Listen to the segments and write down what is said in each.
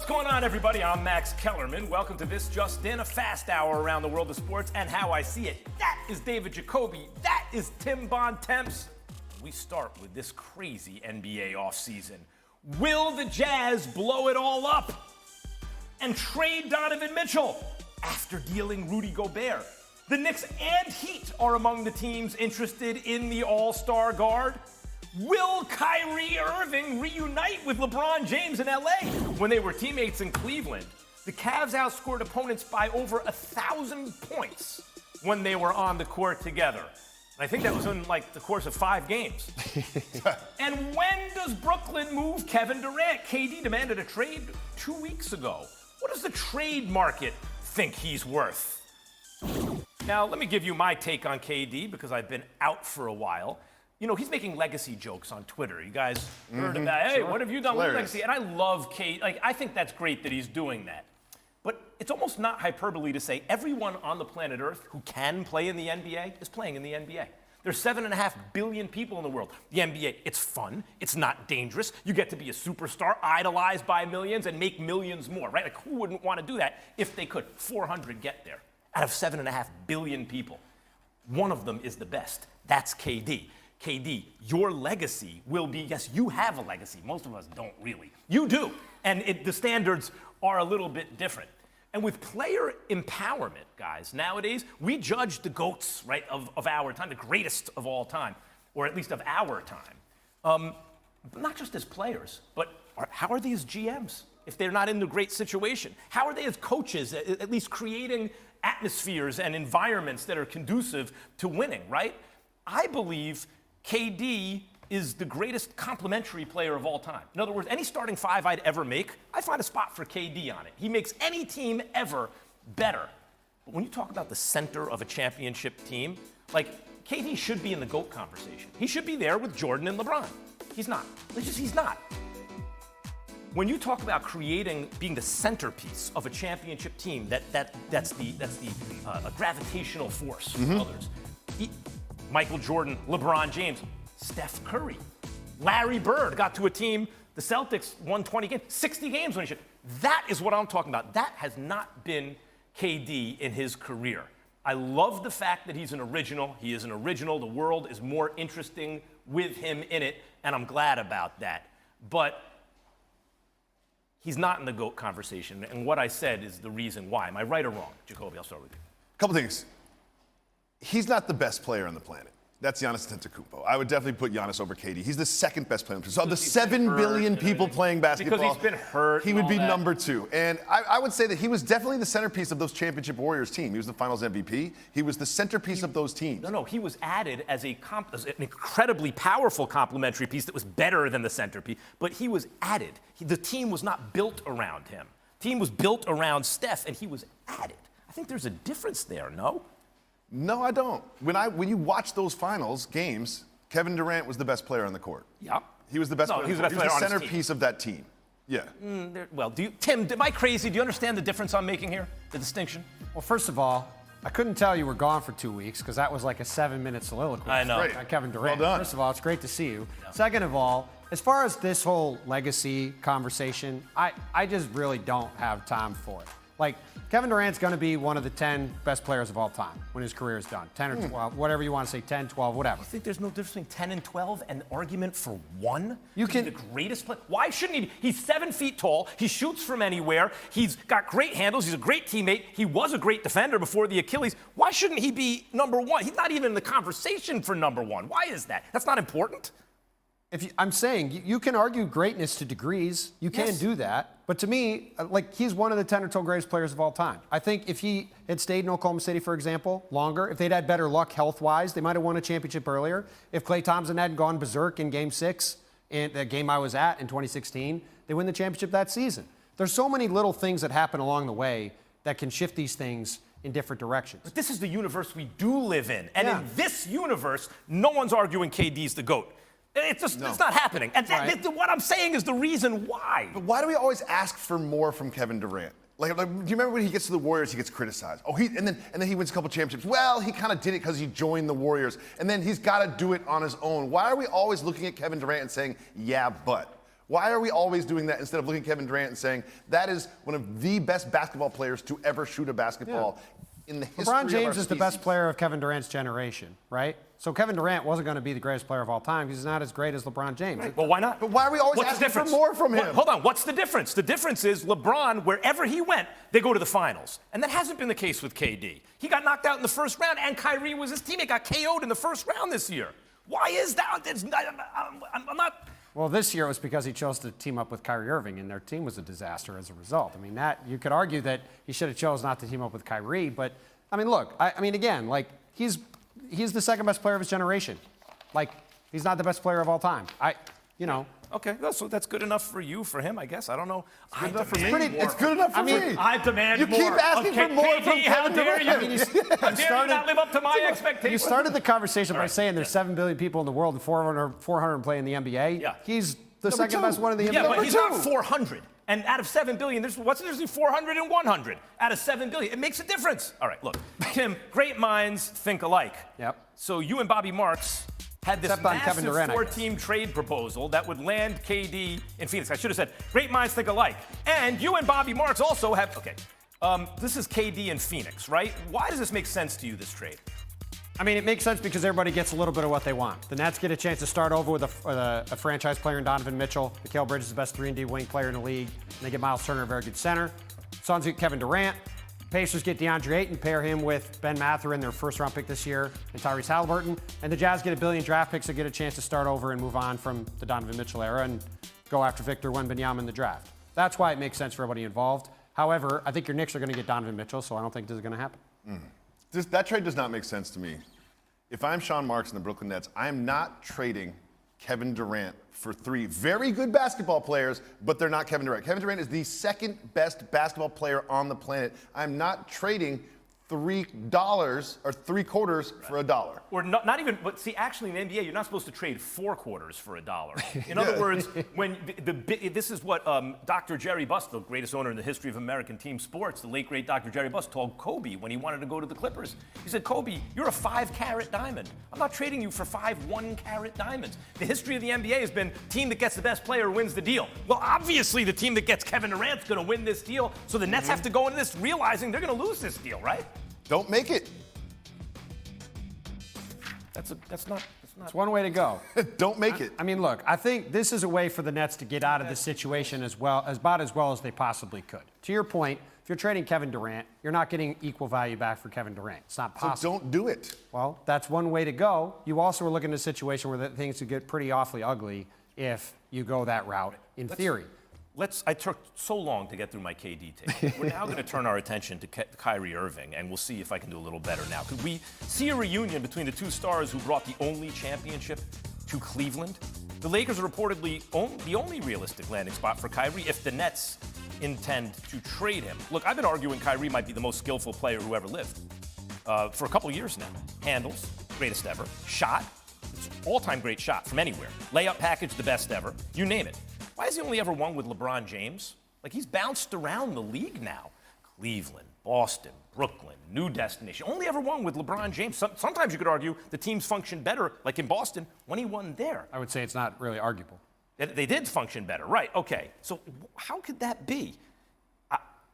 What's going on, everybody? I'm Max Kellerman. Welcome to This Just In, a fast hour around the world of sports and how I see it. That is David Jacoby. That is Tim Bontemps. We start with this crazy NBA offseason. Will the Jazz blow it all up and trade Donovan Mitchell after dealing Rudy Gobert? The Knicks and Heat are among the teams interested in the All-Star guard. Will Kyrie Irving reunite with LeBron James in LA? When they were teammates in Cleveland, the Cavs outscored opponents by over 1,000 points when they were on the court together. I think that was in the course of 5 games. And when does Brooklyn move Kevin Durant? KD demanded a trade 2 weeks ago. What does the trade market think he's worth? Now, let me give you my take on KD because I've been out for a while. You know, he's making legacy jokes on Twitter. You guys heard about, hey, what have you done with legacy? And I love KD. I think that's great that he's doing that. But it's almost not hyperbole to say everyone on the planet Earth who can play in the NBA is playing in the NBA. There's 7.5 billion people in the world. The NBA, it's fun. It's not dangerous. You get to be a superstar, idolized by millions, and make millions more, right? Like, who wouldn't want to do that if they could? 400 get there out of 7.5 billion people. One of them is the best. That's KD. KD, your legacy will be, yes, you have a legacy. Most of us don't really. You do. And the standards are a little bit different. And with player empowerment, guys, nowadays, we judge the GOATs, right, of our time, the greatest of all time, or at least of our time. Not just as players, but how are they as GMs if they're not in the great situation? How are they as coaches, at least creating atmospheres and environments that are conducive to winning, right? I believe KD is the greatest complementary player of all time. In other words, any starting 5 I'd ever make, I find a spot for KD on it. He makes any team ever better. But when you talk about the center of a championship team, KD should be in the GOAT conversation. He should be there with Jordan and LeBron. He's not. He's not. When you talk about being the centerpiece of a championship team, that's the gravitational force for others. Michael Jordan, LeBron James, Steph Curry, Larry Bird got to a team, the Celtics won 20 games, 60 games when he should. That is what I'm talking about. That has not been KD in his career. I love the fact that he's an original. He is an original. The world is more interesting with him in it, and I'm glad about that. But he's not in the GOAT conversation, and what I said is the reason why. Am I right or wrong? Jacoby, I'll start with you. Couple things. He's not the best player on the planet. That's Giannis Antetokounmpo. I would definitely put Giannis over KD. He's the second best player. So of the 7 billion people playing basketball, because he's been hurt, he would be number 2. And I would say that he was definitely the centerpiece of those championship Warriors team. He was the Finals MVP. He was the centerpiece of those teams. No, he was added as an incredibly powerful complementary piece that was better than the centerpiece. But he was added. The team was not built around him. The team was built around Steph, and he was added. I think there's a difference there, no? No, I don't. When you watch those finals games, Kevin Durant was the best player on the court. Yeah. He was the best player. He was the centerpiece of that team. Yeah. Tim, am I crazy? Do you understand the difference I'm making here? The distinction? Well, first of all, I couldn't tell you were gone for 2 weeks because that was like a 7-minute soliloquy. I know. By Kevin Durant. Well done. First of all, it's great to see you. Yeah. Second of all, as far as this whole legacy conversation, I just really don't have time for it. Kevin Durant's going to be one of the 10 best players of all time when his career is done. 10 or 12, whatever you want to say, 10, 12, whatever. You think there's no difference between 10 and 12? An argument for one? You can. The greatest player? Why shouldn't he? He's 7 feet tall. He shoots from anywhere. He's got great handles. He's a great teammate. He was a great defender before the Achilles. Why shouldn't he be number 1? He's not even in the conversation for number 1. Why is that? That's not important. I'm saying you can argue greatness to degrees. You can do that. But to me, he's one of the 10 or 12 greatest players of all time. I think if he had stayed in Oklahoma City, for example, longer, if they'd had better luck health-wise, they might have won a championship earlier. If Klay Thompson hadn't gone berserk in Game 6, in the game I was at in 2016, they win the championship that season. There's so many little things that happen along the way that can shift these things in different directions. But this is the universe we do live in. And in this universe, no one's arguing KD's the GOAT. It's not happening. And what I'm saying is the reason why. But why do we always ask for more from Kevin Durant? Do you remember when he gets to the Warriors, he gets criticized? And then he wins a couple championships. Well, he kind of did it because he joined the Warriors, and then he's got to do it on his own. Why are we always looking at Kevin Durant and saying, yeah, but? Why are we always doing that instead of looking at Kevin Durant and saying that is one of the best basketball players to ever shoot a basketball in the history of our LeBron James is the best species? player of Kevin Durant's generation, right? So Kevin Durant wasn't going to be the greatest player of all time because he's not as great as LeBron James. Right. Well, why not? But why are we always What's the asking for difference? more from him? Hold on. What's the difference? The difference is LeBron, wherever he went, they go to the finals. And that hasn't been the case with KD. He got knocked out in the first round, and Kyrie was his teammate, got KO'd in the first round this year. Why is that? I'm not... Well, this year it was because he chose to team up with Kyrie Irving, and their team was a disaster as a result. I mean, that you could argue that he should have chose not to team up with Kyrie, but I mean, look, I mean, again, like he's the second best player of his generation. Like he's not the best player of all time. Okay, that's good enough for you, for him, I guess. I don't know. Good enough for me. It's good enough for me. I demand more. You keep asking for more from How Kevin dare Durant. you? How dare you not live up to my expectations? You started the conversation by saying there's 7 billion people in the world and 400 play in the NBA. Yeah. He's the second best one in the NBA. Yeah, but he's not 400. And out of 7 billion, what's the difference between 400 and 100? Out of 7 billion, it makes a difference. All right, look, Tim, great minds think alike. Yep. So you and Bobby Marks had this Except on Kevin massive Durant, I guess. 4-team trade proposal that would land KD in Phoenix. I should have said, great minds think alike. And you and Bobby Marks also have, this is KD in Phoenix, right? Why does this make sense to you, this trade? I mean, it makes sense because everybody gets a little bit of what they want. The Nets get a chance to start over with a franchise player in Donovan Mitchell. Mikal Bridges is the best 3-and-D wing player in the league. And they get Miles Turner, a very good center. Suns get Kevin Durant. Pacers get DeAndre Ayton, pair him with Ben Mathurin, their first-round pick this year, and Tyrese Halliburton. And the Jazz get $1 billion draft picks to get a chance to start over and move on from the Donovan Mitchell era and go after Victor Wembanyama in the draft. That's why it makes sense for everybody involved. However, I think your Knicks are going to get Donovan Mitchell, so I don't think this is going to happen. That trade does not make sense to me. If I'm Sean Marks and the Brooklyn Nets, I am not trading Kevin Durant for 3 very good basketball players, but they're not Kevin Durant. Kevin Durant is the second best basketball player on the planet. I'm not trading $3 or 3 quarters for $1. Or not even, but see, actually in the NBA, you're not supposed to trade 4 quarters for $1. In other words, when this is what Dr. Jerry Buss, the greatest owner in the history of American team sports, the late great Dr. Jerry Buss, told Kobe when he wanted to go to the Clippers. He said, Kobe, you're a 5-carat diamond. I'm not trading you for 5 1-carat diamonds. The history of the NBA has been team that gets the best player wins the deal. Well, obviously the team that gets Kevin Durant's going to win this deal, so the Nets have to go into this realizing they're going to lose this deal, right? Don't make it. That's not. It's one way to go. Don't make it. I mean, look, I think this is a way for the Nets to get out of this situation about as well as they possibly could. To your point, if you're trading Kevin Durant, you're not getting equal value back for Kevin Durant. It's not possible. So don't do it. Well, that's one way to go. You also are looking at a situation where things could get pretty awfully ugly if you go that route, in theory. I took so long to get through my KD tape. We're now going to turn our attention to Kyrie Irving, and we'll see if I can do a little better now. Could we see a reunion between the 2 stars who brought the only championship to Cleveland? The Lakers are reportedly the only realistic landing spot for Kyrie if the Nets intend to trade him. Look, I've been arguing Kyrie might be the most skillful player who ever lived for a couple years now. Handles, greatest ever. Shot, it's all-time great shot from anywhere. Layup package, the best ever. You name it. Why has he only ever won with LeBron James? Like, he's bounced around the league now. Cleveland, Boston, Brooklyn, new destination. Only ever won with LeBron James. Sometimes you could argue the teams functioned better, like in Boston, when he won there. I would say it's not really arguable. They did function better, right? Okay, so how could that be?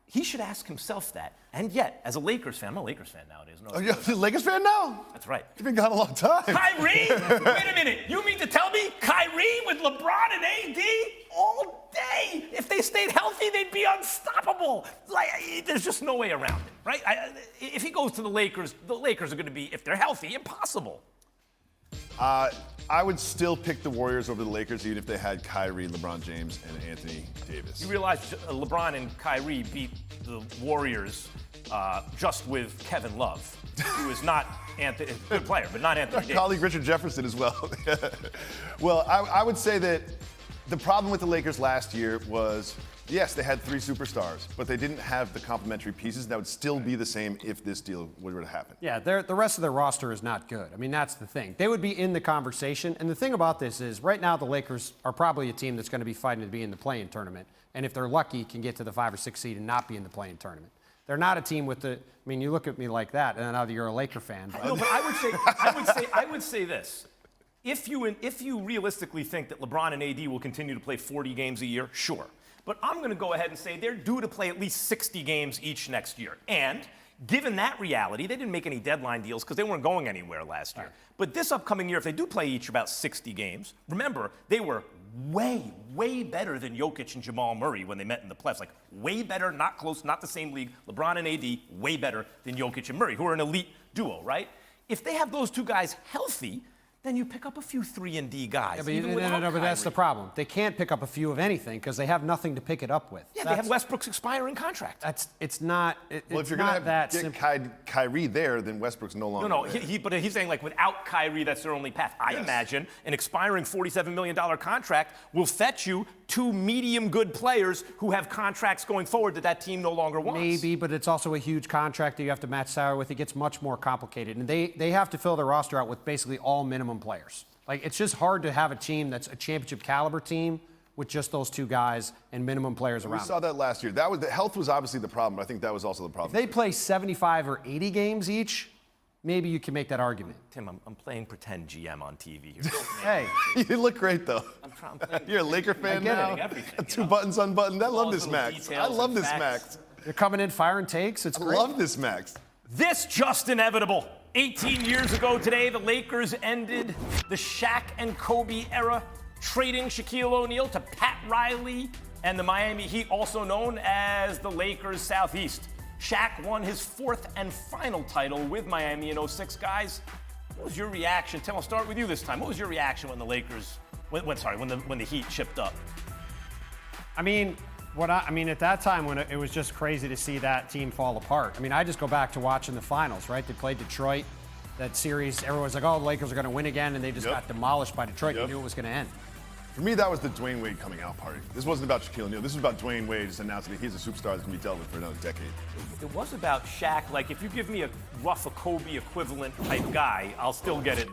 He should ask himself that. And yet, as a Lakers fan, I'm a Lakers fan nowadays. No, Are you a Lakers fan now? That's right. You've been gone a long time. Kyrie? Wait a minute. You mean to tell me Kyrie with LeBron and AD all day? If they stayed healthy, they'd be unstoppable. Like, there's just no way around it, right? If he goes to the Lakers are going to be, if they're healthy, impossible. I would still pick the Warriors over the Lakers even if they had Kyrie, LeBron James, and Anthony Davis. You realize LeBron and Kyrie beat the Warriors just with Kevin Love, who is not a good player, but not Anthony Davis. Colleague Richard Jefferson as well. Well, I would say that the problem with the Lakers last year was, yes, they had 3 superstars, but they didn't have the complementary pieces that would still be the same if this deal were to happen. Yeah, the rest of their roster is not good. I mean, that's the thing. They would be in the conversation. And the thing about this is, right now, the Lakers are probably a team that's going to be fighting to be in the play-in tournament. And if they're lucky, can get to the 5 or 6 seed and not be in the play-in tournament. They're not a team with the. I mean, you look at me like that, and now you're a Laker fan. No, but I would say this. If you realistically think that LeBron and AD will continue to play 40 games a year, sure. But I'm going to go ahead and say they're due to play at least 60 games each next year. And given that reality, they didn't make any deadline deals because they weren't going anywhere last year. But this upcoming year, if they do play each about 60 games, remember, they were way, way better than Jokic and Jamal Murray when they met in the playoffs. Like, way better, not close, not the same league. LeBron and AD, way better than Jokic and Murray, who are an elite duo, right? If they have those two guys healthy, then you pick up a few 3-and-D guys. Yeah, but that's the problem. They can't pick up a few of anything because they have nothing to pick it up with. Yeah, they have Westbrook's expiring contract. It's not. Well, if you're going to get Kyrie there, then Westbrook's no longer. No, but he's saying like without Kyrie, that's their only path. I imagine an expiring $47 million contract will fetch you 2 medium good players who have contracts going forward that team no longer wants. Maybe, but it's also a huge contract that you have to match salary with. It gets much more complicated, and they have to fill their roster out with basically all minimum players. Like, it's just hard to have a team that's a championship caliber team with just those two guys and minimum players around. We saw that last year. The health was obviously the problem, but I think that was also the problem. If they play 75 or 80 games each, maybe you can make that argument. Tim, I'm playing pretend GM on TV here. Hey. You look great, though. I'm playing. You're a Laker fan now? Two buttons unbuttoned. I love this, Max. I love this, Max. They're coming in firing takes. It's great. I love this, Max. This just inevitable. 18 years ago today, the Lakers ended the Shaq and Kobe era, trading Shaquille O'Neal to Pat Riley and the Miami Heat, also known as the Lakers Southeast. Shaq won his 4th and final title with Miami in 06. Guys, what was your reaction? Tim, I'll start with you this time. What was your reaction when the Lakers, when the Heat shipped up? I mean, at that time when it was just crazy to see that team fall apart. I mean, I just go back to watching the finals, right? They played Detroit, that series. Everyone's like, oh, the Lakers are going to win again, and they just got demolished by Detroit. You knew it was going to end. For me, that was the Dwayne Wade coming out party. This wasn't about Shaquille O'Neal. This was about Dwayne Wade just announcing that he's a superstar that's going to be dealt with for another decade. It was about Shaq. Like, if you give me a rough, a Kobe equivalent type guy, I'll still get it